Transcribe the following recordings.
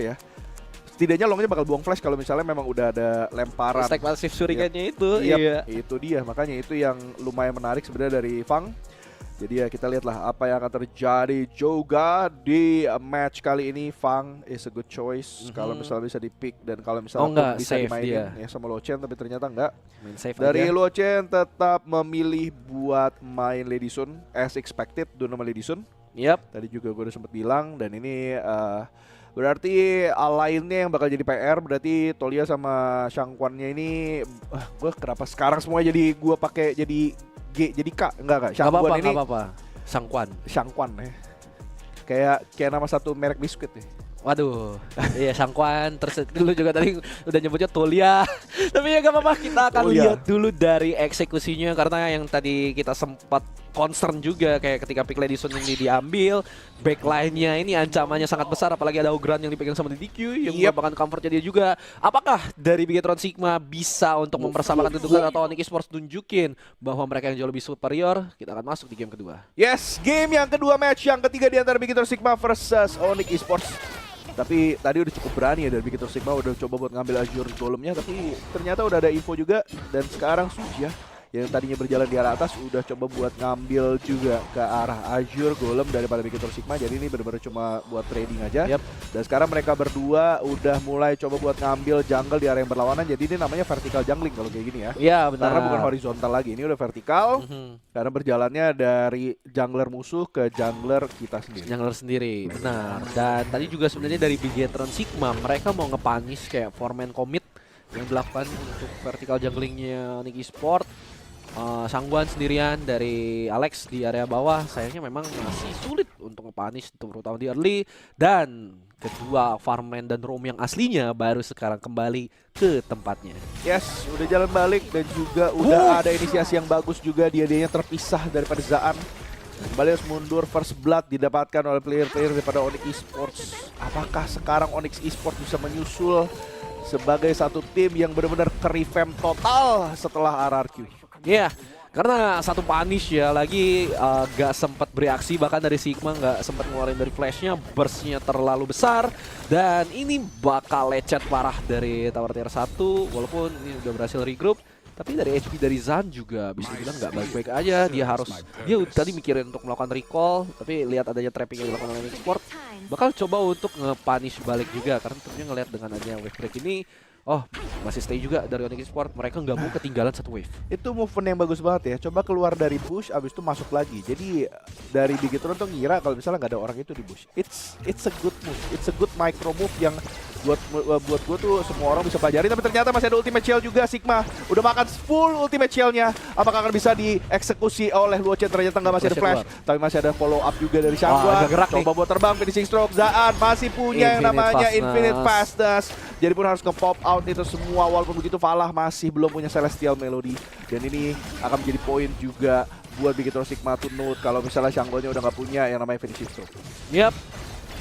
ya. Setidaknya Longnya bakal buang flash kalau misalnya memang udah ada lemparan. Stack pasif shurikennya itu. Iya, itu dia. Makanya itu yang lumayan menarik sebenarnya dari Fang. Jadi ya kita lihatlah apa yang akan terjadi juga di match kali ini. Fang is a good choice kalau misalnya bisa di-pick dan kalau misalnya bisa dimainin ya sama Luochen, tapi ternyata enggak. Dari Luochen tetap memilih buat main Lady Sun as expected, Dun sama Lady Sun. Tadi juga gue udah sempet bilang dan ini berarti lainnya yang bakal jadi PR berarti Tolia sama Shangquan-nya ini gue kenapa sekarang semuanya jadi gue pakai jadi G jadi K enggak Shangquan ini Shangquan ya. Kayak nama satu merek biskuit ya. Waduh, iya Shangquan, terus lu juga tadi udah nyebutnya Tolia. Tapi ya gak apa-apa, kita akan lihat dulu dari eksekusinya. Karena yang tadi kita sempat concern juga kayak ketika pick Lady Sun ini diambil, backline-nya ini ancamannya sangat besar. Apalagi ada Ogran yang dipegang sama DQ yang merupakan comfortnya dia juga. Apakah dari Bigetron Sigma bisa untuk mempersamakan kedudukan atau Onyx Esports tunjukin bahwa mereka yang jauh lebih superior? Kita akan masuk di game kedua. Yes, game yang kedua, match yang ketiga di antara Bigetron Sigma versus Onyx Esports. Tapi tadi udah cukup berani ya dari Bigetron Sigma, udah coba buat ngambil Azure Golemnya, tapi ternyata udah ada info juga. Dan sekarang Suja yang tadinya berjalan di arah atas udah coba buat ngambil juga ke arah Azure Golem daripada Bigetron Sigma. Jadi ini benar-benar cuma buat trading aja. Dan sekarang mereka berdua udah mulai coba buat ngambil jungle di area yang berlawanan. Jadi ini namanya vertical jungling kalau kayak gini ya. Iya benar. Karena bukan horizontal lagi, ini udah vertikal. Karena berjalannya dari jungler musuh ke jungler kita sendiri. Jungler sendiri, benar. Dan tadi juga sebenarnya dari Bigetron Sigma mereka mau ngepanis kayak foreman commit yang dilakukan untuk vertical junglingnya Onyx Esports. Shangquan sendirian dari Alex di area bawah sayangnya memang masih sulit untuk nge-punish terutama di early. Dan kedua Farman dan Rom yang aslinya baru sekarang kembali ke tempatnya. Yes, udah jalan balik dan juga udah ada inisiasi yang bagus juga. Dia-dianya terpisah daripada Zaan. Kembali harus mundur, first blood didapatkan oleh player-player daripada Onyx Esports. Apakah sekarang Onyx Esports bisa menyusul sebagai satu tim yang benar-benar ke-revamp total setelah RRQ? Iya, karena satu punish ya lagi gak sempat bereaksi, bahkan dari Sigma gak sempat ngeluarin dari flashnya, burstnya terlalu besar. Dan ini bakal lecet parah dari tower tier 1 walaupun ini udah berhasil regroup. Tapi dari HP dari Zan juga bisa bilang gak baik-baik aja. Dia tadi mikirin untuk melakukan recall, tapi lihat adanya trapping yang dilakukan oleh Sport, bakal coba untuk nge-punish balik juga. Karena tentunya ngelihat dengan adanya wave break ini, masih stay juga dari Onyx Esports. Mereka nggak mau ketinggalan satu wave. Itu movement yang bagus banget ya. Coba keluar dari bush, abis itu masuk lagi. Jadi dari Bigetron tuh ngira kalau misalnya nggak ada orang itu di bush. It's a good move. It's a good micro move yang buat gue tuh semua orang bisa pelajari. Tapi ternyata masih ada ultimate shell juga. Sigma udah makan full ultimate shellnya. Apakah akan bisa dieksekusi oleh Luochen? Ternyata nggak, masih ada flash. Tapi masih ada follow up juga dari Shangquan. Coba buat terbang finishing stroke. Zaan masih punya yang namanya Infinite Fastness. Jadi pun harus nge-pop out itu semua. Walaupun begitu Falah masih belum punya Celestial Melody. Dan ini akan menjadi poin juga buat Bigetron Sigma to note kalau misalnya Shangquan-nya udah nggak punya yang namanya finishing stroke.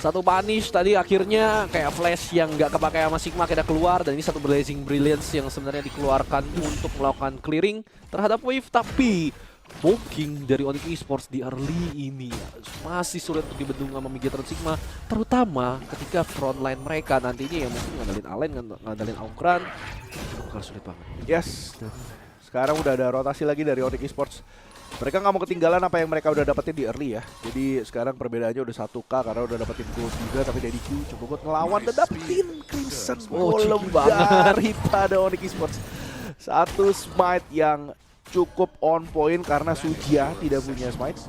Satu punish tadi akhirnya kayak flash yang nggak kepakai sama Sigma akhirnya keluar. Dan ini satu Blazing Brilliance yang sebenarnya dikeluarkan untuk melakukan clearing terhadap wave. Tapi poking dari Onyx Esports di early ini masih sulit untuk dibendung sama Bigetron Sigma, terutama ketika frontline mereka nantinya yang mungkin ngandelin Allen, ngandelin Ogran, bakal sulit banget. Yes, sekarang udah ada rotasi lagi dari Onyx Esports. Mereka nggak mau ketinggalan apa yang mereka udah dapetin di early ya. Jadi sekarang perbedaannya udah 1K karena udah dapetin gold juga. Tapi Daddy Q coba buat ngelawan dan dapetin Crimson Golem daripada Onyx Esports. Satu smite yang cukup on point karena Sujia tidak punya smite.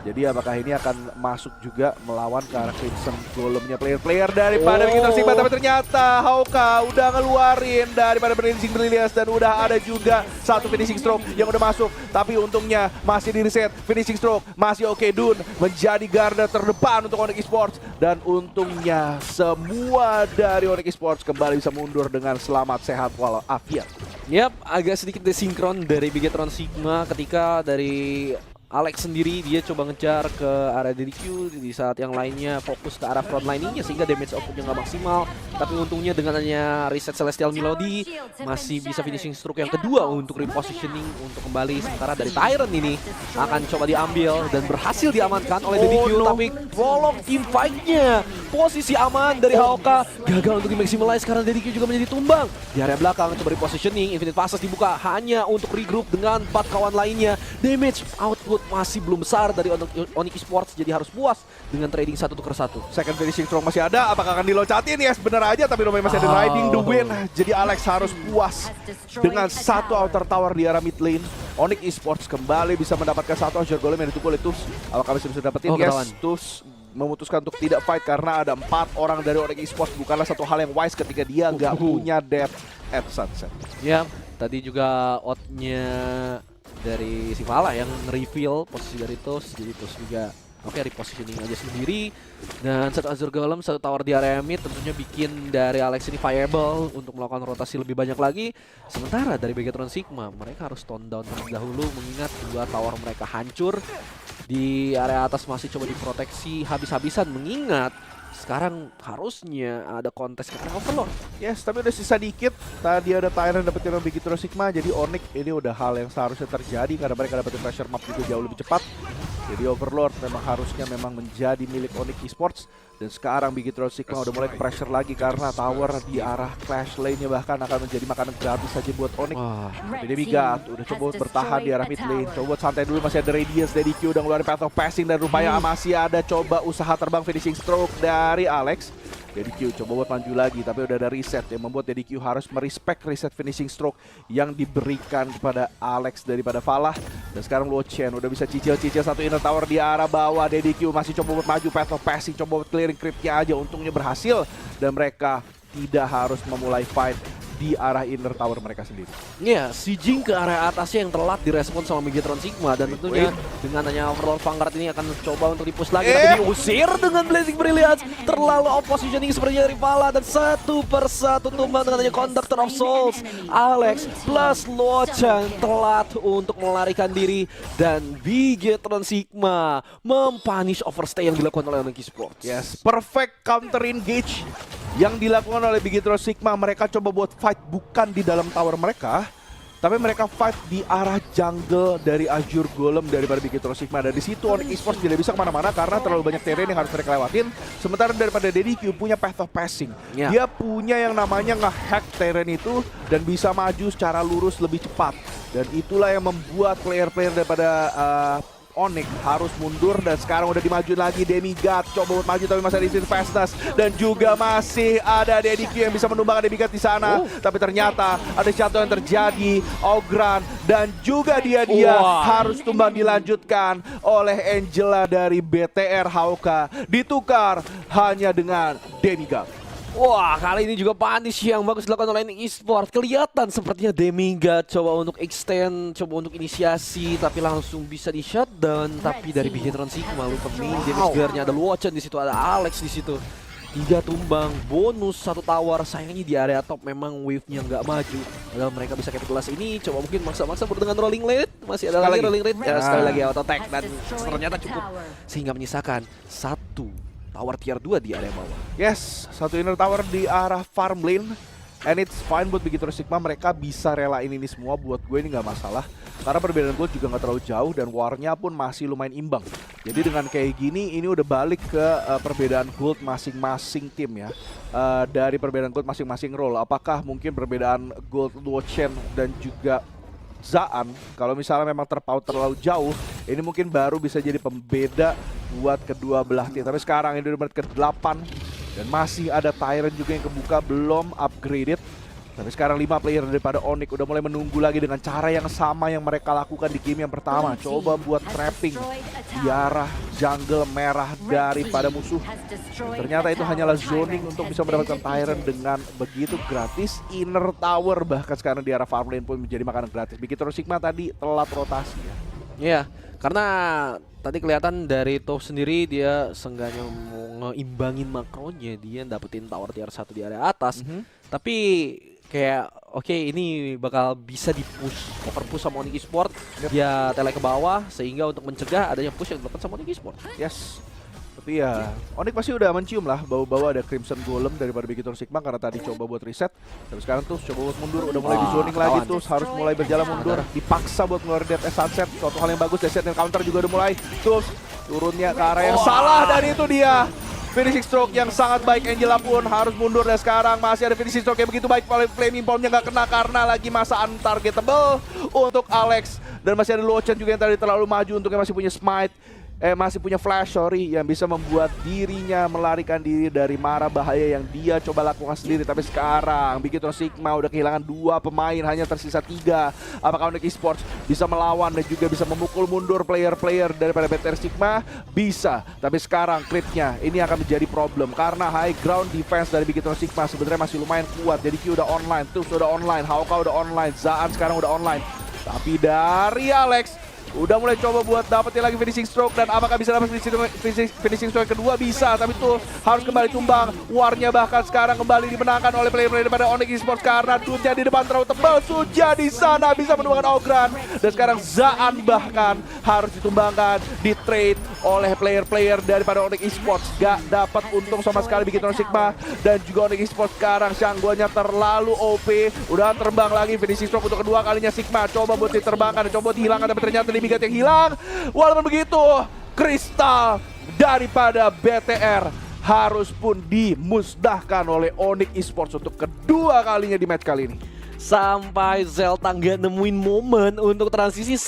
Jadi apakah ini akan masuk juga melawan ke arah Crimson Golemnya player-player daripada Bigetron Sigma. Tapi ternyata Hauka udah ngeluarin daripada Blazing Brilliance dan udah ada juga satu finishing stroke yang udah masuk. Tapi untungnya masih di reset finishing stroke, masih oke. Dun menjadi garda terdepan untuk Onyx Esports. Dan untungnya semua dari Onyx Esports kembali bisa mundur dengan selamat, sehat walafiat. Agak sedikit desinkron dari Bigetron Sigma ketika dari Alex sendiri dia coba ngejar ke arah DDQ di saat yang lainnya fokus ke arah front line-nya sehingga damage outputnya nggak maksimal. Tapi untungnya dengan hanya reset Celestial Melody masih bisa finishing stroke yang kedua untuk repositioning untuk kembali. Sementara dari Tyrant ini akan coba diambil dan berhasil diamankan oleh DDQ. Tapi prolog team fight-nya posisi aman dari Haoka gagal untuk dimaximalize karena DDQ juga menjadi tumbang. Di area belakang coba repositioning, Infinite Passes dibuka hanya untuk regroup dengan 4 kawan lainnya. Damage output masih belum besar dari Onyx Esports, jadi harus puas dengan trading 1 tukar 1. Second finishing stroke masih ada, apakah akan diloncatin? Yes, bener aja, tapi Romain masih ada riding the win. Jadi Alex harus puas dengan 1 outer tower di arah mid lane. Onyx Esports kembali bisa mendapatkan 1 Azure Golem yang ditukul oleh Tufs. Apakah bisa dapetin? Yes, Tufs memutuskan untuk tidak fight karena ada 4 orang dari Onyx Esports. Bukanlah satu hal yang wise ketika dia nggak punya Death at Sunset. Ya, tadi juga outnya dari si Vala yang reveal posisi dari Tos, jadi Tos juga oke repositioning aja sendiri. Dan 1 Azure Golem, 1 tower di area mid tentunya bikin dari Alex ini viable untuk melakukan rotasi lebih banyak lagi. Sementara dari Begatron Sigma, mereka harus tone down terlebih dahulu mengingat 2 tower mereka hancur. Di area atas masih coba diproteksi habis-habisan mengingat sekarang harusnya ada kontes ke Overlord. Yes, tapi udah sisa dikit. Tadi ada Tyrant dapetin Begatron Sigma, jadi Onyx ini udah hal yang seharusnya terjadi karena mereka dapetin pressure map juga jauh lebih cepat. Jadi Overlord harusnya menjadi milik Onyx Esports. Dan sekarang Begatron Sigma udah mulai pressure lagi karena tower di arah Clash lane-nya bahkan akan menjadi makanan gratis saja buat Onyx. Tapi Demigat udah coba bertahan di arah mid lane. Coba santai dulu, masih ada Radiance, DDQ udah ngeluarin Path of Passing dan rupanya masih ada coba usaha terbang finishing stroke dari Alex. DDQ coba buat maju lagi, tapi udah ada reset yang membuat DDQ harus merespek reset finishing stroke yang diberikan kepada Alex daripada Falah. Dan sekarang Luochen udah bisa cicil-cicil 1 inner tower di arah bawah. DDQ masih coba buat maju, Path of Passing, coba buat clearing creep-nya aja, untungnya berhasil. Dan mereka tidak harus memulai fight di arah inner tower mereka sendiri. Iya, si Jing ke area atasnya yang telat direspon sama Begatron Sigma dan tentunya dengan hanya Overlord Vanguard ini akan coba untuk dipush lagi tapi diusir dengan Blazing Brilliance. Terlalu oppositioning sepertinya dari Vala dan 1 persatu tumbang dengan hanya Conductor of Souls. Alex plus Luochen telat untuk melarikan diri dan Begatron Sigma mempunish overstay yang dilakukan oleh Onyx Esports. Yes, perfect counter engage yang dilakukan oleh Begatron Sigma. Mereka coba buat fight bukan di dalam tower mereka, tapi mereka fight di arah jungle dari Azure Golem daripada Begatron Sigma. Dan di situ Onyx Esports tidak bisa kemana-mana karena terlalu banyak terrain yang harus mereka lewatin. Sementara daripada DDQ punya Path of Passing, dia punya yang namanya nge-hack terrain itu dan bisa maju secara lurus lebih cepat. Dan itulah yang membuat player-player daripada Onyx harus mundur dan sekarang udah dimajuin lagi. Demigat coba buat maju tapi masih ada Infinite Fastness dan juga masih ada DDQ yang bisa menumbangkan Demigat di sana. Tapi ternyata ada satu yang terjadi, Ogran dan juga dia harus tumbang dilanjutkan oleh Angela dari BTR Haoka, ditukar hanya dengan Demigat. Wah, kali ini juga punish yang bagus dilakukan oleh Onyx Esports. Kelihatan sepertinya Demigat coba untuk extend, coba untuk inisiasi, tapi langsung bisa di shutdown. Tapi dari Begatron Sigma lupa main damage gear-nya ada Luochen di situ, ada Alex di situ. 3 tumbang, bonus 1 tower. Sayangnya di area top memang wave-nya nggak maju. Padahal mereka bisa capitalize ini, coba mungkin maksa-maksa dengan rolling rate. Masih ada lagi rolling rate, sekali lagi auto attack dan ternyata cukup sehingga menyisakan 1 tower tier 2 di area bawah. Yes, 1 inner tower di arah farm lane. And it's fine buat Begatron Sigma, mereka bisa relain ini semua. Buat gue ini nggak masalah karena perbedaan gold juga nggak terlalu jauh dan warnya pun masih lumayan imbang. Jadi dengan kayak gini ini udah balik ke perbedaan gold masing-masing tim ya. Dari perbedaan gold masing-masing role, apakah mungkin perbedaan gold Luochen dan juga Zaan, kalau misalnya memang terpaut terlalu jauh, ini mungkin baru bisa jadi pembeda buat kedua belah tim. Tapi sekarang ini udah menit ke-8 dan masih ada Tyrant juga yang kebuka, belum upgraded. Tapi sekarang 5 player daripada Onyx udah mulai menunggu lagi dengan cara yang sama yang mereka lakukan di game yang pertama. Coba buat trapping di arah jungle merah daripada musuh. Dan ternyata itu hanyalah zoning untuk bisa mendapatkan Tyrant dengan begitu gratis. Inner tower bahkan sekarang di arah farm lane pun menjadi makanan gratis. Begatron Sigma tadi telat rotasi ya. Iya, karena tadi kelihatan dari Top sendiri dia seenggaknya mau ngeimbangin makronya, dia dapetin tower tier 1 di area atas. Tapi kayak oke ini bakal bisa overpush sama Onyx Esports. Dia tele ke bawah sehingga untuk mencegah adanya push yang dilakukan sama Onyx Esports. Yes. Tapi ya, Onyx pasti udah mencium lah bau-bau ada Crimson Golem daripada Bikitor Sigma karena tadi coba buat reset. Tapi sekarang tuh coba buat mundur, udah mulai di zoning lagi tuh, harus mulai berjalan mundur. Dipaksa buat ngeluarin Death as Sunset, suatu hal yang bagus. Death dan counter juga udah mulai. Terus turunnya ke arah yang salah dan itu dia. Finishing stroke yang sangat baik, Angela pun harus mundur dan sekarang masih ada finishing stroke yang begitu baik. Flaming Bomb-nya nggak kena karena lagi masa untargetable untuk Alex. Dan masih ada Lochan juga yang tadi terlalu maju untuknya masih punya smite. Masih punya flash, yang bisa membuat dirinya melarikan diri dari mara bahaya yang dia coba lakukan sendiri. Tapi sekarang Bikitor Sigma udah kehilangan 2 pemain, hanya tersisa 3. Apakah Onyx Esports bisa melawan dan juga bisa memukul mundur player-player daripada BTR Sigma? Bisa, tapi sekarang creepnya ini akan menjadi problem karena high ground defense dari Bikitor Sigma sebenarnya masih lumayan kuat. Jadi Q udah online, Tools udah online, Hauka udah online, Zaan sekarang udah online. Tapi dari Alex udah mulai coba buat dapetin lagi finishing stroke, dan apakah bisa dapat finishing stroke kedua? Bisa, tapi itu harus kembali tumbang. Warnya bahkan sekarang kembali dimenangkan oleh player-player daripada Onyx Esports karena duitnya di depan terlalu tebal. Suja di sana bisa menumbangkan Ogran, dan sekarang Zaan bahkan harus ditumbangkan, di trade oleh player-player daripada Onyx Esports. Gak dapat untung sama sekali Bikitor Sigma dan juga Onyx Esports. Sekarang Shangguanya terlalu OP, udah terbang lagi finishing stroke untuk kedua kalinya. Sigma coba buat diterbangkan, coba dihilangkan, tapi ternyata Limigat yang hilang. Walaupun begitu, kristal daripada BTR harus pun dimusnahkan oleh Onyx Esports untuk kedua kalinya di match kali ini. Sampai Zelta nggak nemuin momen untuk transisi